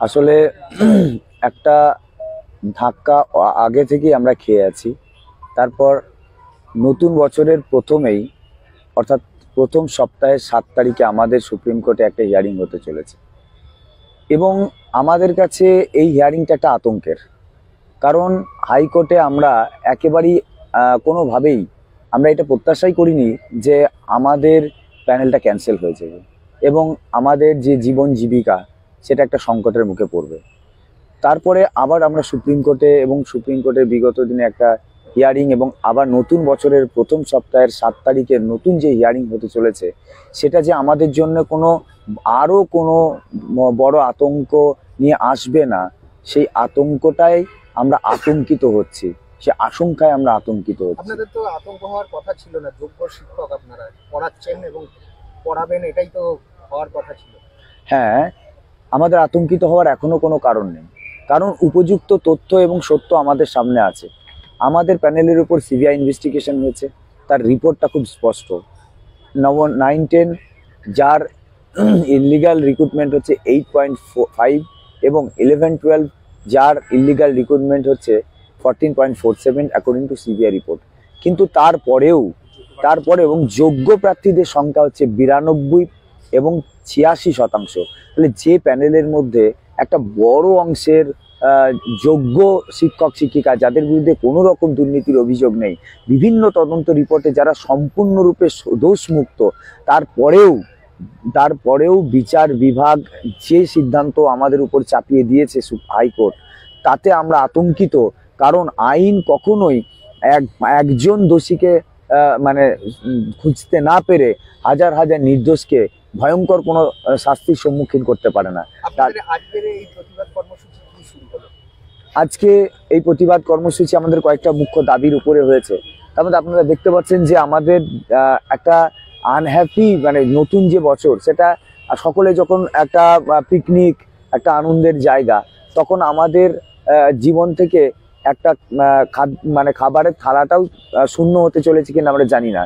আসলে একটা ধাক্কা আগে থেকেই আমরা খেয়ে আছি। তারপর নতুন বছরের প্রথমেই, অর্থাৎ প্রথম সপ্তাহের 7 তারিখে আমাদের সুপ্রিম কোর্টে একটা হিয়ারিং হতে চলেছে এবং আমাদের কাছে এই হিয়ারিংটা একটা আতঙ্কের। কারণ হাইকোর্টে আমরা একেবারেই কোনোভাবেই আমরা এটা প্রত্যাশাই করিনি যে আমাদের প্যানেলটা ক্যান্সেল হয়ে যাবে এবং আমাদের যে জীবন জীবিকা সেটা একটা সংকটের মুখে পড়বে। তারপরে আবার আমরা সুপ্রিম কোর্টে এবং সুপ্রিম কোর্টের বিগত দিনে একটা হিয়ারিং এবং আবার নতুন বছরের প্রথম সপ্তাহের 7 তারিখের নতুন যে হিয়ারিং হতে চলেছে, সেটা যে আমাদের জন্য আরও কোনো বড় আতঙ্ক নিয়ে আসবে না, সেই আতঙ্কটাই আমরা আতঙ্কিত হচ্ছি, সে আশঙ্কায় আমরা আতঙ্কিত হচ্ছি। আপনাদের তো আতঙ্ক হওয়ার কথা ছিল না, যোগ্য শিক্ষক আপনারা পড়াচ্ছেন এবং পড়াবেন, এটাই তো হওয়ার কথা ছিল। হ্যাঁ, আমাদের আতঙ্কিত হওয়ার এখনো কোনো কারণ নেই, কারণ উপযুক্ত তথ্য এবং সত্য আমাদের সামনে আছে। আমাদের প্যানেলের উপর সিবিআই ইনভেস্টিগেশন হয়েছে, তার রিপোর্টটা খুব স্পষ্ট। 9-10 যার ইলিগাল রিক্রুটমেন্ট হচ্ছে 8.5 এবং 11-12 যার ইলিগাল রিক্রুটমেন্ট হচ্ছে 14.47 অ্যাকর্ডিং টু সিবিআই রিপোর্ট। কিন্তু তারপরেও এবং যোগ্য প্রার্থীদের সংখ্যা হচ্ছে 92 এবং 86%। তাহলে যে প্যানেলের মধ্যে একটা বড় অংশের যোগ্য শিক্ষক শিক্ষিকা, যাদের বিরুদ্ধে কোনো রকম দুর্নীতির অভিযোগ নেই, বিভিন্ন তদন্ত রিপোর্টে যারা সম্পূর্ণরূপে দোষমুক্ত, তারপরেও বিচার বিভাগ যে সিদ্ধান্ত আমাদের উপর চাপিয়ে দিয়েছে হাইকোর্ট, তাতে আমরা আতঙ্কিত। কারণ আইন কখনোই একজন দোষীকে মানে খুঁজতে না পেরে হাজার হাজার নির্দোষকে ভয়ঙ্কর কোনো শাস্তির সম্মুখীন করতে পারে না। আজকে এই প্রতিবাদ কর্মসূচি আমাদের কয়েকটা মুখ্য দাবির উপরে হয়েছে। তার মধ্যে আপনারা দেখতে পাচ্ছেন যে আমাদের একটা আনহ্যাপি, মানে নতুন যে বছর, সেটা সকলে যখন একটা পিকনিক, একটা আনন্দের জায়গা, তখন আমাদের জীবন থেকে একটা মানে খাবারের থালাটাও শূন্য হতে চলেছে কিনা আমরা জানি না।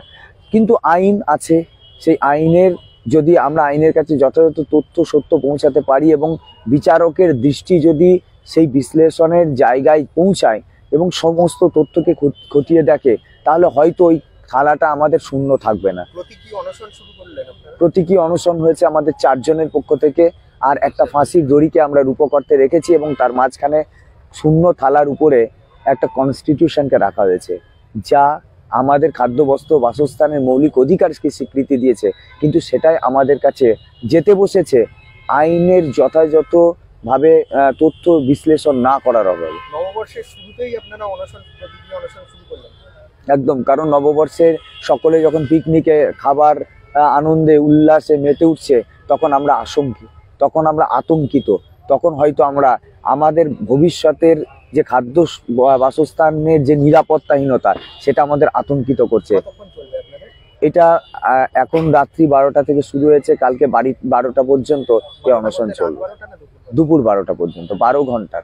কিন্তু আইন আছে, সেই আইনের যদি আমরা আইনের কাছে যথাযথ তথ্য সত্য পৌঁছাতে পারি এবং বিচারকের দৃষ্টি যদি সেই বিশ্লেষণের জায়গায় পৌঁছায় এবং সমস্ত তথ্যকে খতিয়ে দেখে, তাহলে হয়তো ওই থালাটা আমাদের শূন্য থাকবে না। প্রতীকী অনশন হয়েছে আমাদের 4 জনের পক্ষ থেকে, আর একটা ফাঁসির দড়িকে আমরা রূপকর্তে রেখেছি এবং তার মাঝখানে শূন্য থালার উপরে একটা কনস্টিটিউশনকে রাখা হয়েছে, যা আমাদের খাদ্য বস্ত্র বাসস্থানের মৌলিক অধিকারকে স্বীকৃতি দিয়েছে। কিন্তু সেটাই আমাদের কাছে যেতে বসেছে আইনের যথাযথভাবে তথ্য বিশ্লেষণ না করার অভাবে। নববর্ষের শুরুতেই আপনারা প্রতীকী অনশন শুরু করলেন? একদম, কারণ নববর্ষের সকলে যখন পিকনিকে খাবার আনন্দে উল্লাসে মেতে উঠছে, তখন আমরা আতঙ্কিত। তখন হয়তো আমরা আমাদের ভবিষ্যতের যে খাদ্য বাসস্থানের যে নিরাপত্তাহীনতা, সেটা আমাদের আতঙ্কিত করছে। এটা এখন রাত্রি 12টা থেকে শুরু হয়েছে, কালকে 12টা পর্যন্ত এই অনশন চলবে, দুপুর 12টা পর্যন্ত, 12 ঘন্টার।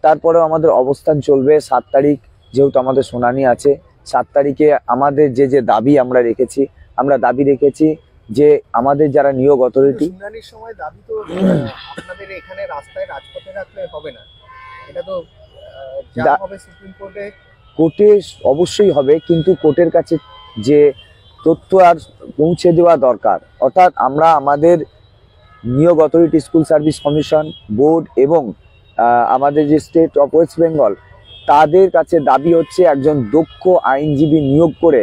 তারপরেও আমাদের অবস্থান চলবে। 7 তারিখ যেহেতু আমাদের শুনানি আছে, 7 তারিখে আমাদের যে দাবি আমরা রেখেছি যে আমাদের যারা নিয়োগ অথরিটি, শুনানির সময় দাবি তো আপনাদের এখানে রাস্তায় রাজপথে রাখলে হবে না, এটা তো যা হবে সুপ্রিম কোর্টে অবশ্যই হবে, কিন্তু কোর্টের কাছে যে তথ্য আর পৌঁছে দেওয়া দরকার, অর্থাৎ আমরা আমাদের নিয়োগ authority, school service commission, board এবং আমাদের যে স্টেট অফ ওয়েস্ট বেঙ্গল, তাদের কাছে দাবি হচ্ছে একজন দক্ষ আইনজীবী নিয়োগ করে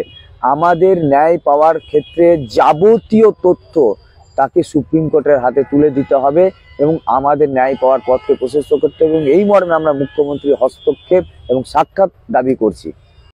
আমাদের ন্যায় পাওয়ার ক্ষেত্রে যাবতীয় তথ্য তাকে সুপ্রিম কোর্টের হাতে তুলে দিতে হবে এবং আমাদের ন্যায় পাওয়ার পথকে প্রশস্ত করতে হবে। এবং এই মর্মে আমরা মুখ্যমন্ত্রীর হস্তক্ষেপ এবং সাক্ষাৎ দাবি করছি।